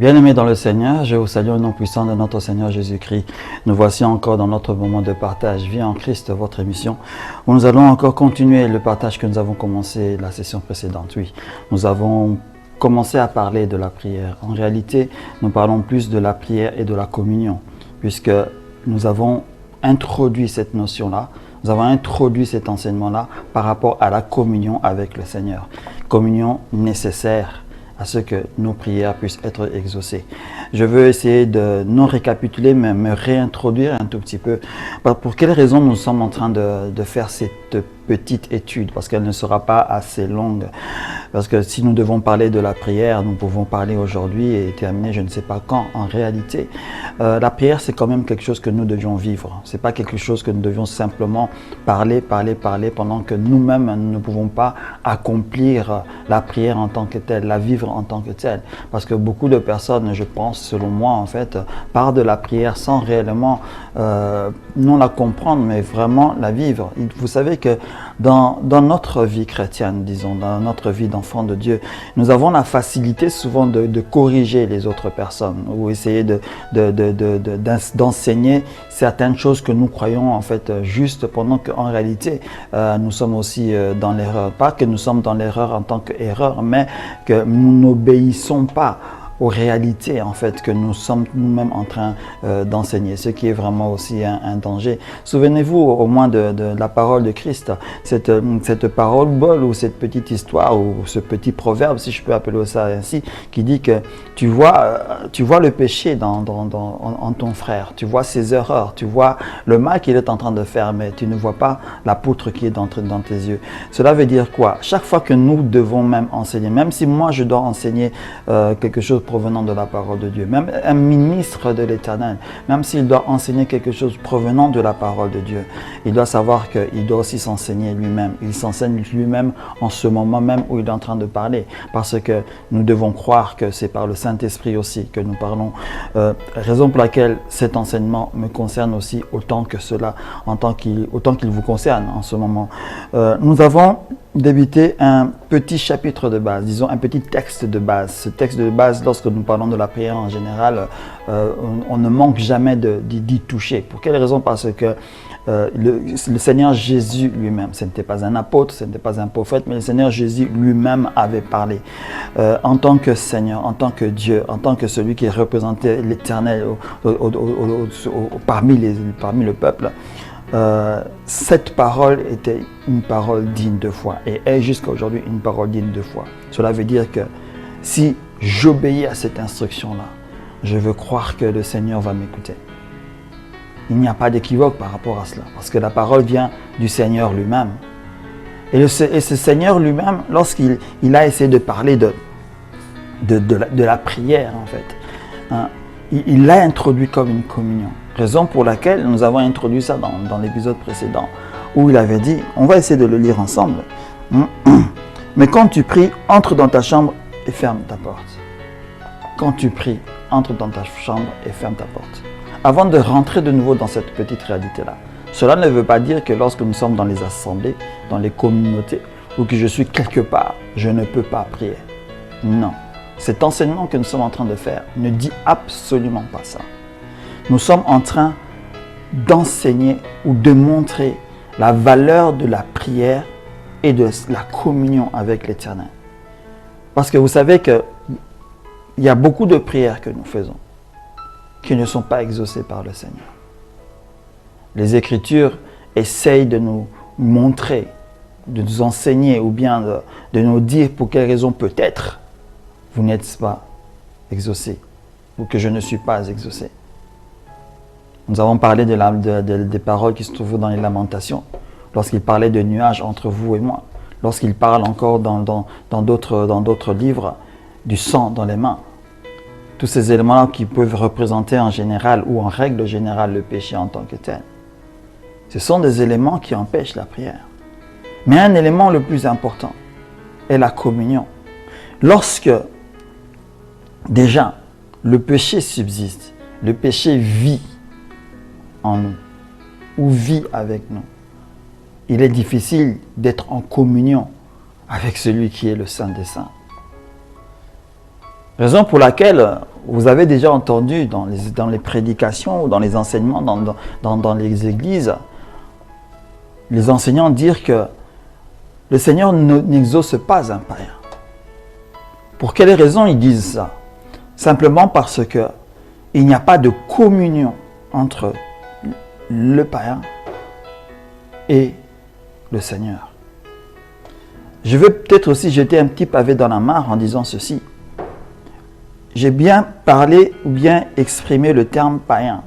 Bien-aimés dans le Seigneur, je vous salue au nom puissant de notre Seigneur Jésus-Christ. Nous voici encore dans notre moment de partage Vie en Christ, votre émission, où nous allons encore continuer le partage que nous avons commencé la session précédente. Oui, nous avons commencé à parler de la prière. En réalité, nous parlons plus de la prière et de la communion, puisque nous avons introduit cette notion-là, nous avons introduit cet enseignement-là par rapport à la communion avec le Seigneur. Communion nécessaire à ce que nos prières puissent être exaucées. Je veux essayer de non récapituler, mais me réintroduire un tout petit peu. Pour quelles raisons nous sommes en train de faire cette petite étude, parce qu'elle ne sera pas assez longue. Parce que si nous devons parler de la prière, nous pouvons parler aujourd'hui et terminer je ne sais pas quand. En réalité, la prière, c'est quand même quelque chose que nous devions vivre. Ce n'est pas quelque chose que nous devions simplement parler pendant que nous-mêmes nous ne pouvons pas accomplir la prière en tant que telle, la vivre en tant que telle. Parce que beaucoup de personnes, je pense, selon moi, en fait, parlent de la prière sans réellement non la comprendre, mais vraiment la vivre. Vous savez que dans notre vie chrétienne, disons, dans notre vie d'enfant de Dieu, nous avons la facilité souvent de corriger les autres personnes ou essayer d'enseigner certaines choses que nous croyons en fait justes, pendant qu'en réalité nous sommes aussi dans l'erreur. Pas que nous sommes dans l'erreur en tant qu'erreur, mais que nous n'obéissons pas aux réalités en fait que nous sommes nous-mêmes en train d'enseigner, ce qui est vraiment aussi un danger. Souvenez-vous au moins de la parole de Christ, cette parabole ou cette petite histoire ou ce petit proverbe, si je peux appeler ça ainsi, qui dit que tu vois le péché en ton frère, tu vois ses erreurs, tu vois le mal qu'il est en train de faire, mais tu ne vois pas la poutre qui est dans tes yeux. Cela veut dire quoi? Chaque fois que nous devons même enseigner, même si moi je dois enseigner quelque chose provenant de la parole de Dieu, même un ministre de l'Éternel, même s'il doit enseigner quelque chose provenant de la parole de Dieu, il doit savoir qu'il doit aussi s'enseigner lui-même. Il s'enseigne lui-même en ce moment même où il est en train de parler, parce que nous devons croire que c'est par le Saint-Esprit aussi que nous parlons. Raison pour laquelle cet enseignement me concerne aussi autant que cela, autant qu'il vous concerne en ce moment. Nous avons débuté un petit chapitre de base, disons un petit texte de base. Ce texte de base, lorsque nous parlons de la prière en général, on ne manque jamais d'y toucher. Pour quelle raison? Parce que le Seigneur Jésus lui-même, ce n'était pas un apôtre, ce n'était pas un prophète, mais le Seigneur Jésus lui-même avait parlé en tant que Seigneur, en tant que Dieu, en tant que celui qui représentait l'Éternel parmi le peuple. Cette parole était une parole digne de foi et est jusqu'à aujourd'hui une parole digne de foi. Cela veut dire que si j'obéis à cette instruction-là, je veux croire que le Seigneur va m'écouter. Il n'y a pas d'équivoque par rapport à cela, parce que la parole vient du Seigneur lui-même. Et ce Seigneur lui-même, lorsqu'il a essayé de parler de la prière, en fait, hein, il l'a introduit comme une communion. Raison pour laquelle nous avons introduit ça dans l'épisode précédent, où il avait dit, on va essayer de le lire ensemble. Mais quand tu pries, entre dans ta chambre et ferme ta porte. Quand tu pries, entre dans ta chambre et ferme ta porte. Avant de rentrer de nouveau dans cette petite réalité-là, cela ne veut pas dire que lorsque nous sommes dans les assemblées, dans les communautés, ou que je suis quelque part, je ne peux pas prier. Non. Cet enseignement que nous sommes en train de faire ne dit absolument pas ça. Nous sommes en train d'enseigner ou de montrer la valeur de la prière et de la communion avec l'Éternel. Parce que vous savez qu'il y a beaucoup de prières que nous faisons qui ne sont pas exaucées par le Seigneur. Les Écritures essayent de nous montrer, de nous enseigner ou bien de nous dire pour quelle raison peut-être vous n'êtes pas exaucé ou que je ne suis pas exaucé. Nous avons parlé des paroles qui se trouvent dans les Lamentations, lorsqu'il parlait de nuages entre vous et moi, lorsqu'il parle encore dans d'autres livres du sang dans les mains. Tous ces éléments-là qui peuvent représenter en général ou en règle générale le péché en tant que tel. Ce sont des éléments qui empêchent la prière. Mais un élément le plus important est la communion. Lorsque déjà le péché subsiste, le péché vit en nous ou vit avec nous, il est difficile d'être en communion avec celui qui est le Saint des Saints. Raison pour laquelle vous avez déjà entendu dans les prédications ou dans les enseignements, dans les églises, les enseignants dire que le Seigneur n'exauce pas un païen. Pour quelle raison ils disent ça? Simplement parce que il n'y a pas de communion entre le païen et le Seigneur. Je veux peut-être aussi jeter un petit pavé dans la mare en disant ceci. J'ai bien parlé ou bien exprimé le terme païen.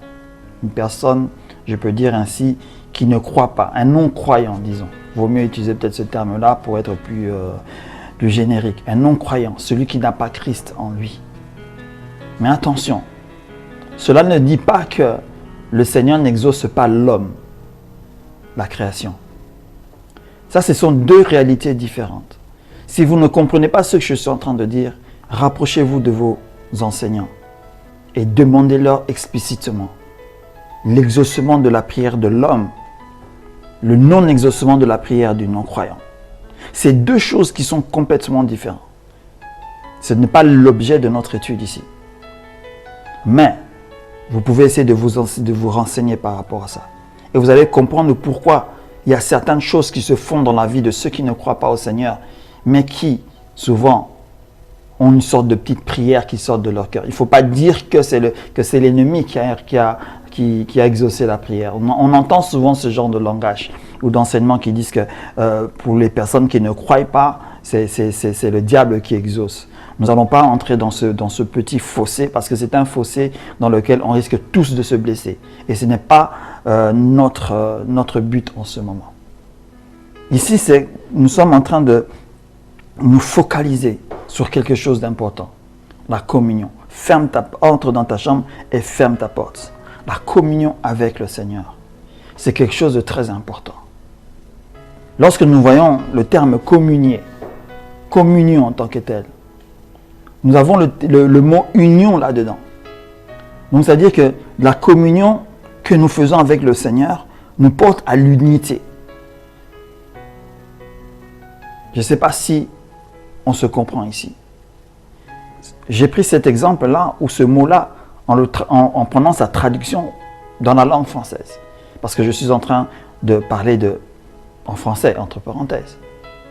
Une personne, je peux dire ainsi, qui ne croit pas, un non-croyant, disons. Vaut mieux utiliser peut-être ce terme-là pour être plus générique. Un non-croyant, celui qui n'a pas Christ en lui. Mais attention, cela ne dit pas que le Seigneur n'exauce pas l'homme, la création. Ça, ce sont deux réalités différentes. Si vous ne comprenez pas ce que je suis en train de dire, rapprochez-vous de vos enseignants et demandez-leur explicitement l'exaucement de la prière de l'homme, le non-exaucement de la prière du non-croyant. C'est deux choses qui sont complètement différentes. Ce n'est pas l'objet de notre étude ici. Mais vous pouvez essayer de vous renseigner par rapport à ça. Et vous allez comprendre pourquoi il y a certaines choses qui se font dans la vie de ceux qui ne croient pas au Seigneur, mais qui, souvent, ont une sorte de petite prière qui sort de leur cœur. Il ne faut pas dire que c'est l'ennemi qui a exaucé la prière. On entend souvent ce genre de langage ou d'enseignement qui disent que pour les personnes qui ne croient pas, c'est le diable qui exauce. Nous n'allons pas entrer dans ce petit fossé parce que c'est un fossé dans lequel on risque tous de se blesser. Et ce n'est pas notre but en ce moment. Ici, nous sommes en train de nous focaliser sur quelque chose d'important. La communion. Entre dans ta chambre et ferme ta porte. La communion avec le Seigneur. C'est quelque chose de très important. Lorsque nous voyons le terme communier, communion en tant que tel, nous avons le mot union là-dedans. Donc, c'est-à-dire que la communion que nous faisons avec le Seigneur nous porte à l'unité. Je ne sais pas si on se comprend ici. J'ai pris cet exemple-là, ou ce mot-là, en prenant sa traduction dans la langue française. Parce que je suis en train de parler en français, entre parenthèses.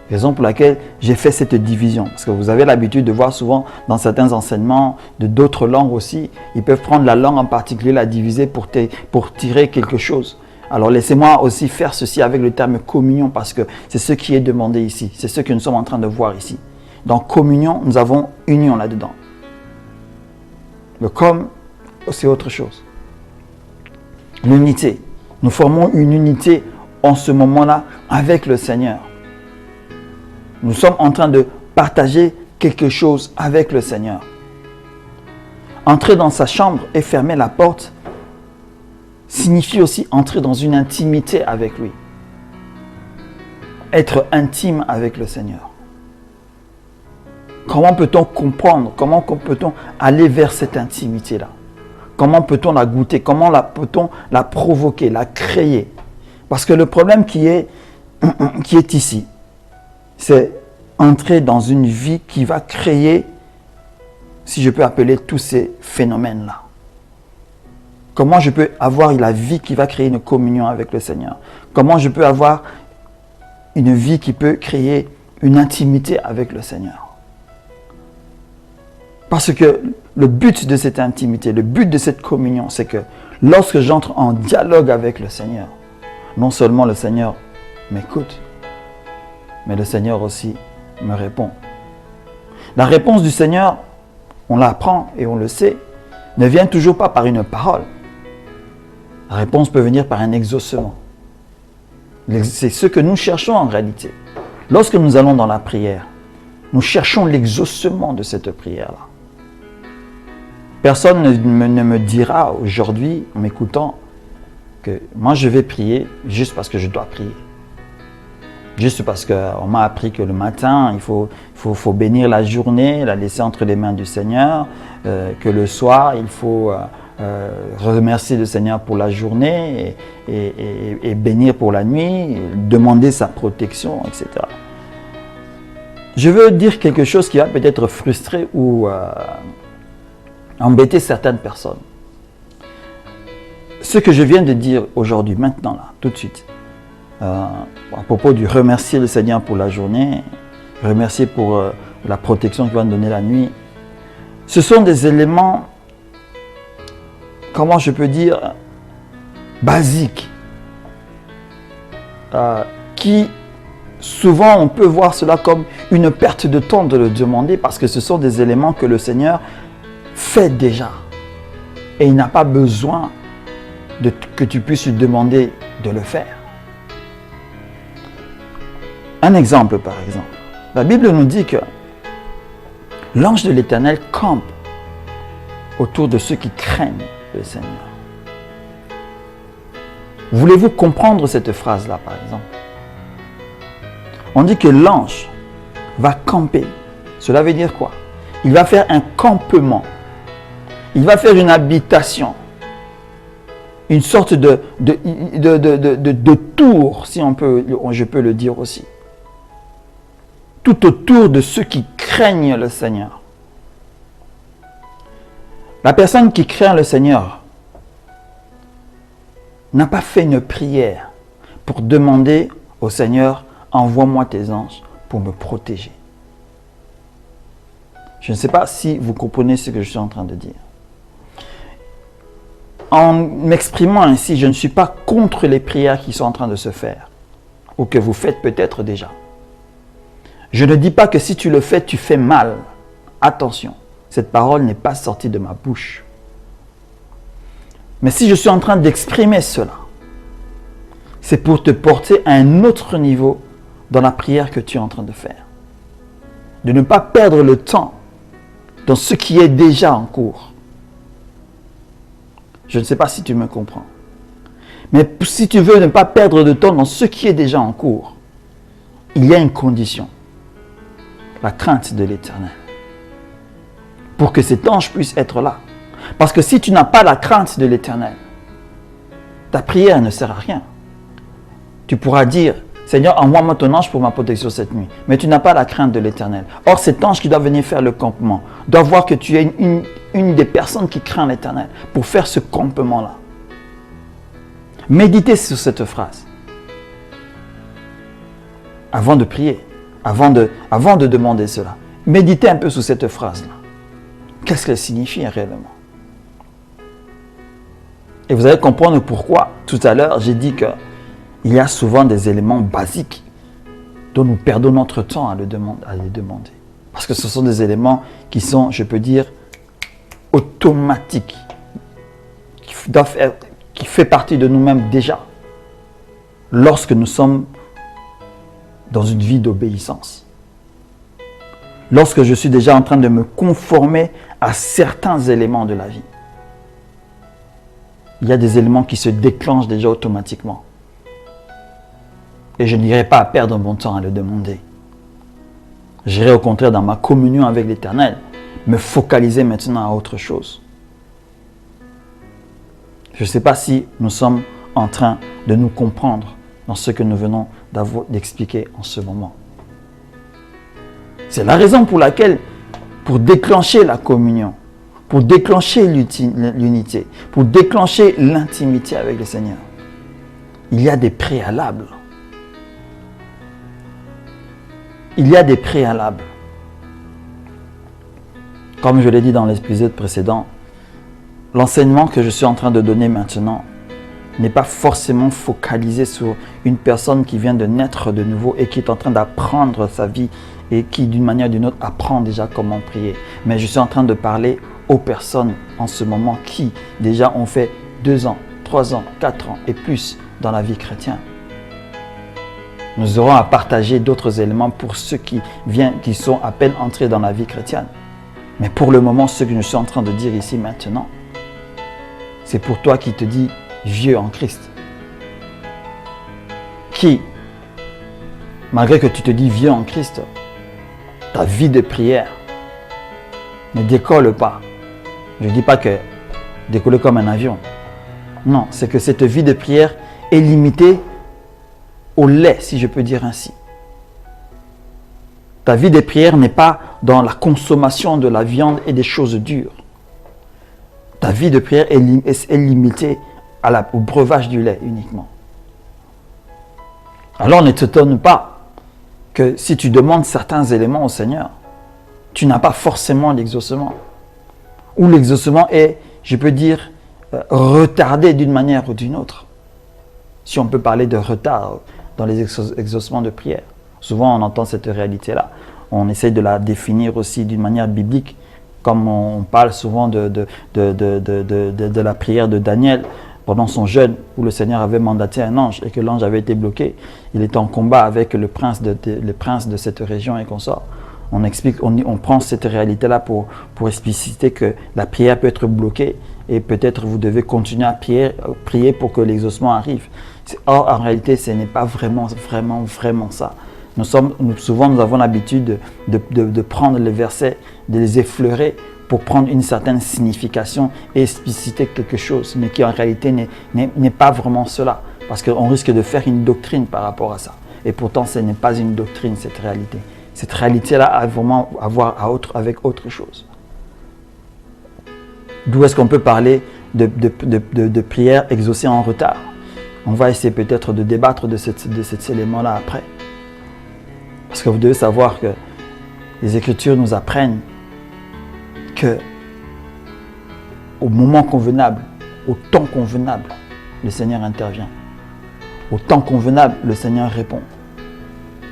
Raison pour laquelle j'ai fait cette division. Parce que vous avez l'habitude de voir souvent dans certains enseignements de d'autres langues aussi, ils peuvent prendre la langue en particulier, la diviser pour tirer quelque chose. Alors laissez-moi aussi faire ceci avec le terme communion parce que c'est ce qui est demandé ici. C'est ce que nous sommes en train de voir ici. Dans communion, nous avons union là-dedans. Le comme, c'est autre chose. L'unité. Nous formons une unité en ce moment-là avec le Seigneur. Nous sommes en train de partager quelque chose avec le Seigneur. Entrer dans sa chambre et fermer la porte signifie aussi entrer dans une intimité avec lui. Être intime avec le Seigneur. Comment peut-on comprendre? Comment peut-on aller vers cette intimité-là? Comment peut-on la goûter? Comment peut-on la provoquer, la créer? Parce que le problème qui est ici, c'est entrer dans une vie qui va créer, si je peux appeler tous ces phénomènes-là. Comment je peux avoir la vie qui va créer une communion avec le Seigneur? Comment je peux avoir une vie qui peut créer une intimité avec le Seigneur? Parce que le but de cette intimité, le but de cette communion, c'est que lorsque j'entre en dialogue avec le Seigneur, non seulement le Seigneur m'écoute, mais le Seigneur aussi me répond. La réponse du Seigneur, on l'apprend et on le sait, ne vient toujours pas par une parole. La réponse peut venir par un exaucement. C'est ce que nous cherchons en réalité. Lorsque nous allons dans la prière, nous cherchons l'exaucement de cette prière-là. Personne ne me dira aujourd'hui, en m'écoutant, que moi je vais prier juste parce que je dois prier. Juste parce qu'on m'a appris que le matin, il faut bénir la journée, la laisser entre les mains du Seigneur, que le soir, il faut remercier le Seigneur pour la journée et bénir pour la nuit, demander sa protection, etc. Je veux dire quelque chose qui va peut-être frustrer ou embêter certaines personnes. Ce que je viens de dire aujourd'hui, maintenant, là, tout de suite, à propos du remercier le Seigneur pour la journée, remercier pour la protection qu'il va nous donner la nuit, ce sont des éléments, comment je peux dire, basiques, qui souvent on peut voir cela comme une perte de temps de le demander parce que ce sont des éléments que le Seigneur fait déjà et il n'a pas besoin que tu puisses lui demander de le faire. Un exemple par exemple, la Bible nous dit que l'ange de l'Éternel campe autour de ceux qui craignent le Seigneur. Voulez-vous comprendre cette phrase-là, par exemple? On dit que l'ange va camper. Cela veut dire quoi? Il va faire un campement. Il va faire une habitation. Une sorte de tour, si je peux le dire aussi. Tout autour de ceux qui craignent le Seigneur. La personne qui craint le Seigneur n'a pas fait une prière pour demander au Seigneur, envoie-moi tes anges pour me protéger. Je ne sais pas si vous comprenez ce que je suis en train de dire. En m'exprimant ainsi, je ne suis pas contre les prières qui sont en train de se faire, ou que vous faites peut-être déjà. Je ne dis pas que si tu le fais, tu fais mal. Attention, cette parole n'est pas sortie de ma bouche. Mais si je suis en train d'exprimer cela, c'est pour te porter à un autre niveau dans la prière que tu es en train de faire. De ne pas perdre le temps dans ce qui est déjà en cours. Je ne sais pas si tu me comprends. Mais si tu veux ne pas perdre de temps dans ce qui est déjà en cours, il y a une condition. La crainte de l'Éternel. Pour que cet ange puisse être là. Parce que si tu n'as pas la crainte de l'Éternel, ta prière ne sert à rien. Tu pourras dire, Seigneur, envoie-moi ton ange pour ma protection cette nuit. Mais tu n'as pas la crainte de l'Éternel. Or, cet ange qui doit venir faire le campement doit voir que tu es une des personnes qui craint l'Éternel pour faire ce campement-là. Méditez sur cette phrase. Avant de prier, avant de demander cela. Méditez un peu sur cette phrase-là. Qu'est-ce qu'elle signifie réellement? Et vous allez comprendre pourquoi, tout à l'heure, j'ai dit qu'il y a souvent des éléments basiques dont nous perdons notre temps à les demander. Parce que ce sont des éléments qui sont, je peux dire, automatiques, qui fait partie de nous-mêmes déjà, lorsque nous sommes dans une vie d'obéissance. Lorsque je suis déjà en train de me conformer à certains éléments de la vie. Il y a des éléments qui se déclenchent déjà automatiquement. Et je n'irai pas à perdre mon temps à le demander. J'irai au contraire dans ma communion avec l'Éternel, me focaliser maintenant à autre chose. Je ne sais pas si nous sommes en train de nous comprendre dans ce que nous venons d'expliquer en ce moment. C'est la raison pour laquelle, pour déclencher la communion, pour déclencher l'unité, pour déclencher l'intimité avec le Seigneur, il y a des préalables. Il y a des préalables. Comme je l'ai dit dans l'épisode précédent, l'enseignement que je suis en train de donner maintenant n'est pas forcément focalisé sur une personne qui vient de naître de nouveau et qui est en train d'apprendre sa vie et qui, d'une manière ou d'une autre, apprend déjà comment prier. Mais je suis en train de parler aux personnes en ce moment qui déjà ont fait 2 ans, 3 ans, 4 ans et plus dans la vie chrétienne. Nous aurons à partager d'autres éléments pour ceux qui sont à peine entrés dans la vie chrétienne. Mais pour le moment, ce que je suis en train de dire ici maintenant, c'est pour toi qui te dis vieux en Christ. Qui, malgré que tu te dis vieux en Christ, ta vie de prière ne décolle pas. Je ne dis pas que décoller comme un avion. Non, c'est que cette vie de prière est limitée au lait, si je peux dire ainsi. Ta vie de prière n'est pas dans la consommation de la viande et des choses dures. Ta vie de prière est limitée au breuvage du lait uniquement. Alors ne t'étonne pas que si tu demandes certains éléments au Seigneur, tu n'as pas forcément l'exaucement. Ou l'exaucement est, je peux dire, retardé d'une manière ou d'une autre. Si on peut parler de retard dans les exaucements de prière. Souvent on entend cette réalité-là. On essaye de la définir aussi d'une manière biblique, comme on parle souvent de la prière de Daniel pendant son jeûne, où le Seigneur avait mandaté un ange et que l'ange avait été bloqué. Il était en combat avec le prince de cette région et consorts. On prend cette réalité-là pour expliciter que la prière peut être bloquée et peut-être vous devez continuer à prier pour que l'exaucement arrive. Or, en réalité, ce n'est pas vraiment ça. Souvent, nous avons l'habitude de prendre les versets, de les effleurer pour prendre une certaine signification et expliciter quelque chose, mais qui en réalité n'est pas vraiment cela. Parce qu'on risque de faire une doctrine par rapport à ça. Et pourtant, ce n'est pas une doctrine, cette réalité. Cette réalité-là a vraiment à voir avec autre chose. D'où est-ce qu'on peut parler de prière exaucée en retard? On va essayer peut-être de débattre de cet élément-là après. Parce que vous devez savoir que les Écritures nous apprennent que au moment convenable, au temps convenable, le Seigneur intervient. Au temps convenable, le Seigneur répond.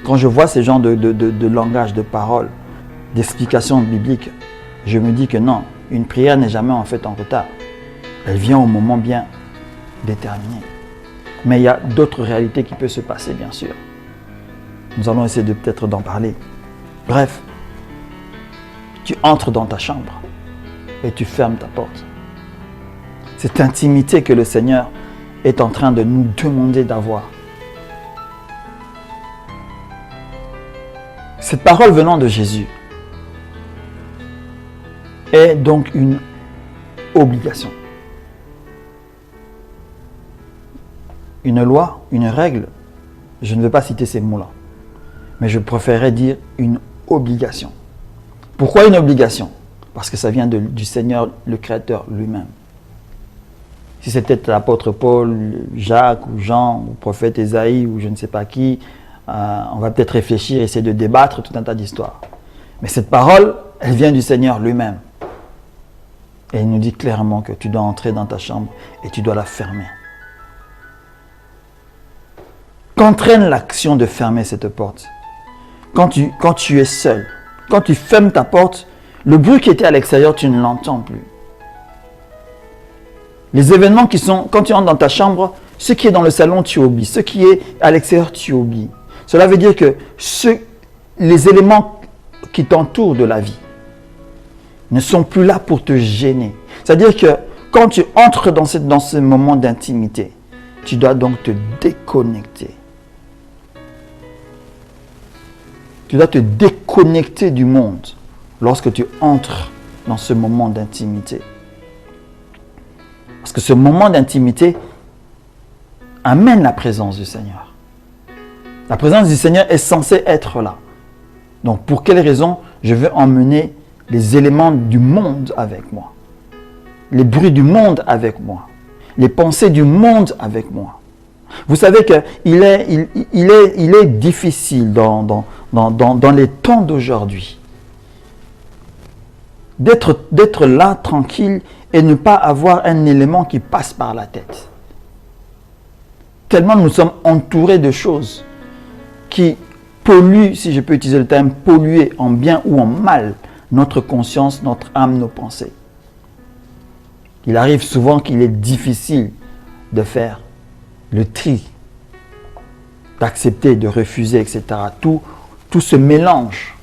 Quand je vois ces genres de langage, de paroles, d'explications bibliques, je me dis que non, une prière n'est jamais en fait en retard. Elle vient au moment bien déterminé. Mais il y a d'autres réalités qui peuvent se passer, bien sûr. Nous allons essayer peut-être d'en parler. Bref, tu entres dans ta chambre et tu fermes ta porte. Cette intimité que le Seigneur est en train de nous demander d'avoir. Cette parole venant de Jésus est donc une obligation. Une loi, une règle, je ne vais pas citer ces mots-là, mais je préférerais dire une obligation. Pourquoi une obligation? Parce que ça vient du Seigneur, le Créateur lui-même. Si c'était l'apôtre Paul, Jacques ou Jean, ou le prophète Ésaïe ou je ne sais pas qui, on va peut-être réfléchir, essayer de débattre tout un tas d'histoires. Mais cette parole, elle vient du Seigneur lui-même. Et il nous dit clairement que tu dois entrer dans ta chambre et tu dois la fermer. Qu'entraîne l'action de fermer cette porte? Quand tu es seul, quand tu fermes ta porte, le bruit qui était à l'extérieur, tu ne l'entends plus. Les événements qui sont, quand tu entres dans ta chambre, ce qui est dans le salon, tu oublies. Ce qui est à l'extérieur, tu oublies. Cela veut dire que les éléments qui t'entourent de la vie ne sont plus là pour te gêner. C'est-à-dire que quand tu entres dans ce moment d'intimité, tu dois donc te déconnecter. Tu dois te déconnecter du monde lorsque tu entres dans ce moment d'intimité. Parce que ce moment d'intimité amène la présence du Seigneur. La présence du Seigneur est censée être là. Donc pour quelle raison je veux emmener les éléments du monde avec moi? Les bruits du monde avec moi? Les pensées du monde avec moi? Vous savez qu'il est difficile dans les temps d'aujourd'hui d'être là tranquille et ne pas avoir un élément qui passe par la tête. Tellement nous sommes entourés de choses qui polluent, si je peux utiliser le terme, polluer en bien ou en mal notre conscience, notre âme, nos pensées. Il arrive souvent qu'il est difficile de faire le tri, d'accepter, de refuser, etc. Tout se mélange.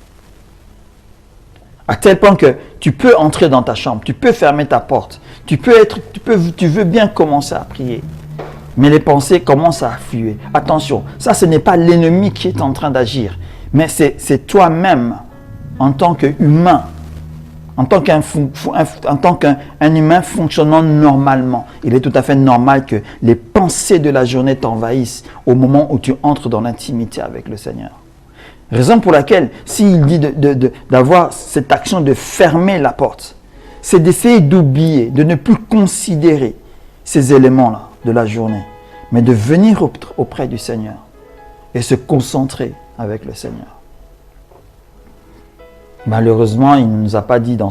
À tel point que tu peux entrer dans ta chambre, tu peux fermer ta porte, tu veux bien commencer à prier. Mais les pensées commencent à affluer. Attention, ça ce n'est pas l'ennemi qui est en train d'agir, mais c'est toi-même en tant qu'humain, en tant qu'un humain fonctionnant normalement. Il est tout à fait normal que les pensées de la journée t'envahissent au moment où tu entres dans l'intimité avec le Seigneur. Raison pour laquelle, s'il dit d'avoir cette action de fermer la porte, c'est d'essayer d'oublier, de ne plus considérer ces éléments-là de la journée, mais de venir auprès du Seigneur et se concentrer avec le Seigneur. Malheureusement, il ne nous a pas dit dans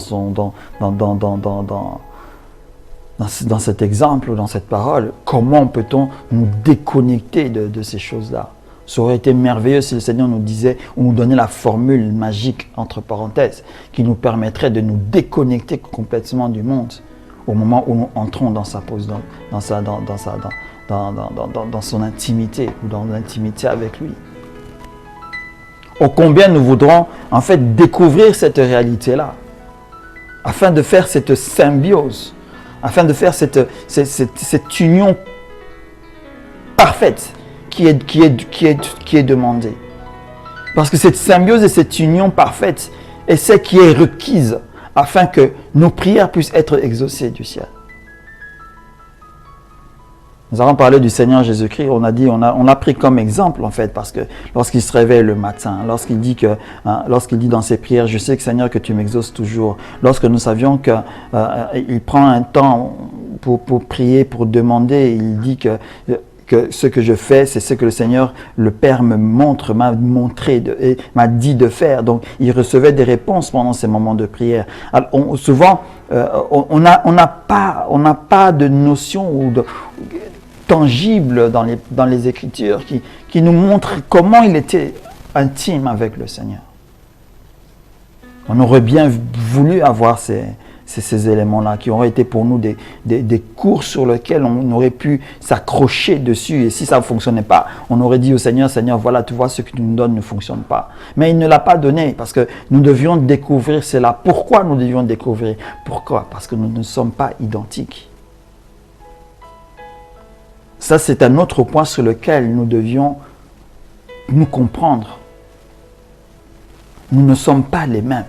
cet exemple ou dans cette parole, comment peut-on nous déconnecter de ces choses-là. Ça aurait été merveilleux si le Seigneur nous disait, ou nous donnait la formule magique, entre parenthèses, qui nous permettrait de nous déconnecter complètement du monde au moment où nous entrons dans sa pause, dans son intimité ou dans l'intimité avec lui. Ô combien nous voudrons en fait découvrir cette réalité-là, afin de faire cette symbiose, afin de faire cette union parfaite qui est demandée. Parce que cette symbiose et cette union parfaite est celle qui est requise afin que nos prières puissent être exaucées du ciel. Nous avons parlé du Seigneur Jésus-Christ, on l'a pris comme exemple en fait, parce que lorsqu'il se réveille le matin, lorsqu'il dit dans ses prières, je sais que Seigneur que tu m'exauces toujours, lorsque nous savions qu'il prend un temps pour prier, pour demander, il dit que ce que je fais, c'est ce que le Seigneur, le Père m'a montré et m'a dit de faire. Donc, il recevait des réponses pendant ces moments de prière. Alors, souvent, on n'a pas de notion tangible dans les Écritures qui nous montre comment il était intime avec le Seigneur. On aurait bien voulu avoir ces éléments-là qui auraient été pour nous des cours sur lesquels on aurait pu s'accrocher dessus. Et si ça ne fonctionnait pas, on aurait dit au Seigneur, Seigneur, voilà, tu vois, ce que tu nous donnes ne fonctionne pas. Mais il ne l'a pas donné parce que nous devions découvrir cela. Pourquoi nous devions découvrir? Pourquoi? Parce que nous ne sommes pas identiques. Ça, c'est un autre point sur lequel nous devions nous comprendre. Nous ne sommes pas les mêmes.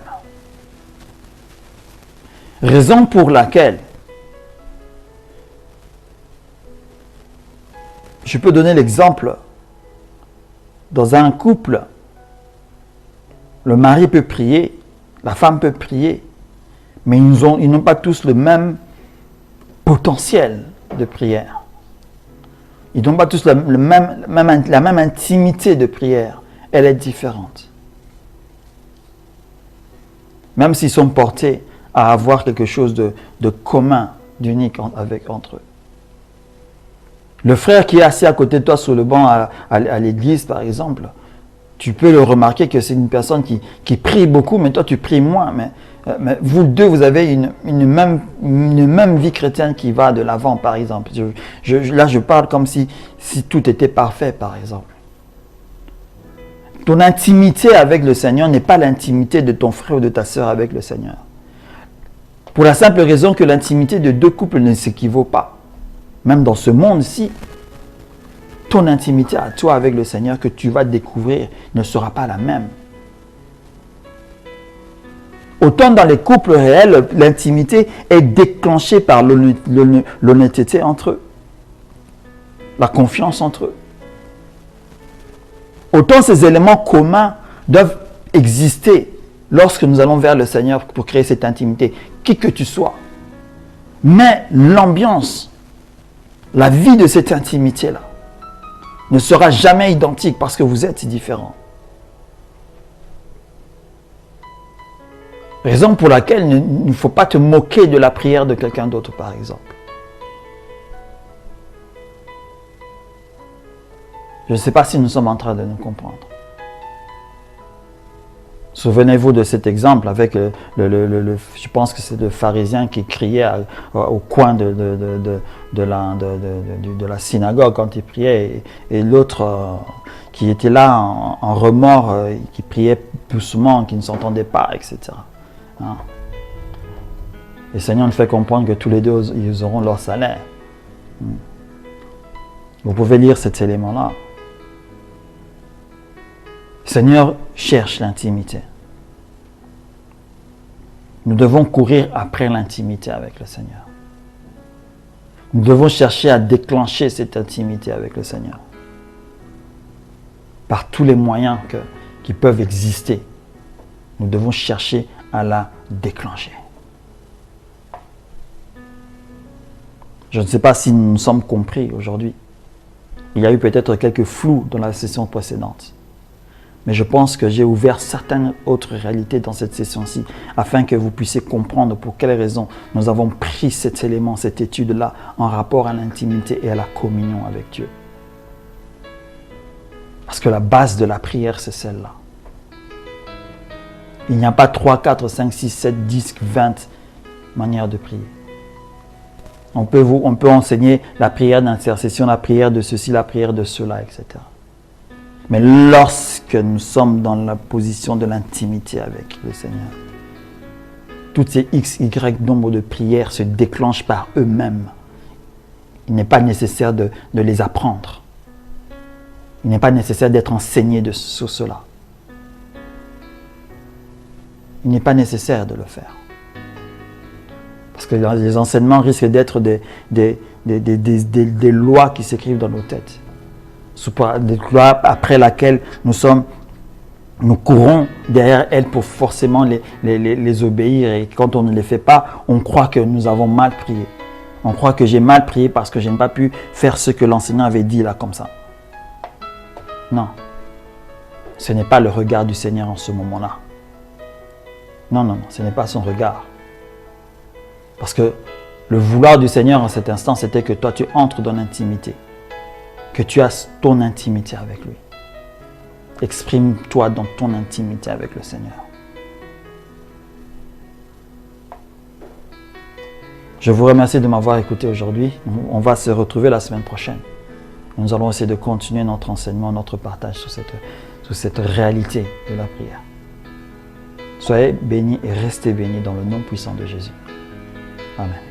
Raison pour laquelle je peux donner l'exemple dans un couple, le mari peut prier, la femme peut prier, mais ils n'ont pas tous le même potentiel de prière. Ils n'ont pas tous la même intimité de prière. Elle est différente. Même s'ils sont portés à avoir quelque chose de commun, d'unique entre eux. Le frère qui est assis à côté de toi sur le banc à l'église, par exemple, tu peux le remarquer que c'est une personne qui prie beaucoup, mais toi tu pries moins. Mais vous deux, vous avez une même vie chrétienne qui va de l'avant, par exemple. Là, je parle comme si tout était parfait, par exemple. Ton intimité avec le Seigneur n'est pas l'intimité de ton frère ou de ta sœur avec le Seigneur. Pour la simple raison que l'intimité de deux couples ne s'équivaut pas. Même dans ce monde-ci, ton intimité à toi avec le Seigneur que tu vas découvrir ne sera pas la même. Autant dans les couples réels, l'intimité est déclenchée par l'honnêteté entre eux, la confiance entre eux. Autant ces éléments communs doivent exister lorsque nous allons vers le Seigneur pour créer cette intimité, qui que tu sois. Mais l'ambiance, la vie de cette intimité-là, ne sera jamais identique parce que vous êtes différents. Raison pour laquelle il ne faut pas te moquer de la prière de quelqu'un d'autre, par exemple. Je ne sais pas si nous sommes en train de nous comprendre. Souvenez-vous de cet exemple avec je pense que c'est le pharisien qui criait au coin de la synagogue quand il priait, et l'autre qui était là en remords, qui priait doucement, qui ne s'entendait pas, etc. Hein? Le Seigneur nous fait comprendre que tous les deux, ils auront leur salaire. Vous pouvez lire cet élément-là. Le Seigneur cherche l'intimité. Nous devons courir après l'intimité avec le Seigneur. Nous devons chercher à déclencher cette intimité avec le Seigneur. Par tous les moyens qui peuvent exister, nous devons chercher à la déclencher. Je ne sais pas si nous nous sommes compris aujourd'hui. Il y a eu peut-être quelques flous dans la session précédente. Mais je pense que j'ai ouvert certaines autres réalités dans cette session-ci afin que vous puissiez comprendre pour quelles raisons nous avons pris cet élément, cette étude-là en rapport à l'intimité et à la communion avec Dieu. Parce que la base de la prière, c'est celle-là. Il n'y a pas 3, 4, 5, 6, 7, 10, 20 manières de prier. On peut enseigner la prière d'intercession, la prière de ceci, la prière de cela, etc. Mais lorsque nous sommes dans la position de l'intimité avec le Seigneur, toutes ces X, Y nombre de prières se déclenchent par eux-mêmes. Il n'est pas nécessaire de les apprendre. Il n'est pas nécessaire d'être enseigné sur cela. Il n'est pas nécessaire de le faire. Parce que les enseignements risquent d'être des lois qui s'écrivent dans nos têtes. Des lois après laquelle nous courons derrière elles pour forcément les obéir. Et quand on ne les fait pas, on croit que nous avons mal prié. On croit que j'ai mal prié parce que je n'ai pas pu faire ce que l'enseignant avait dit là comme ça. Non. Ce n'est pas le regard du Seigneur en ce moment-là. Non, ce n'est pas son regard. Parce que le vouloir du Seigneur en cet instant, c'était que toi tu entres dans l'intimité. Que tu as ton intimité avec lui. Exprime-toi dans ton intimité avec le Seigneur. Je vous remercie de m'avoir écouté aujourd'hui. On va se retrouver la semaine prochaine. Nous allons essayer de continuer notre enseignement, notre partage sur cette réalité de la prière. Soyez bénis et restez bénis dans le nom puissant de Jésus. Amen.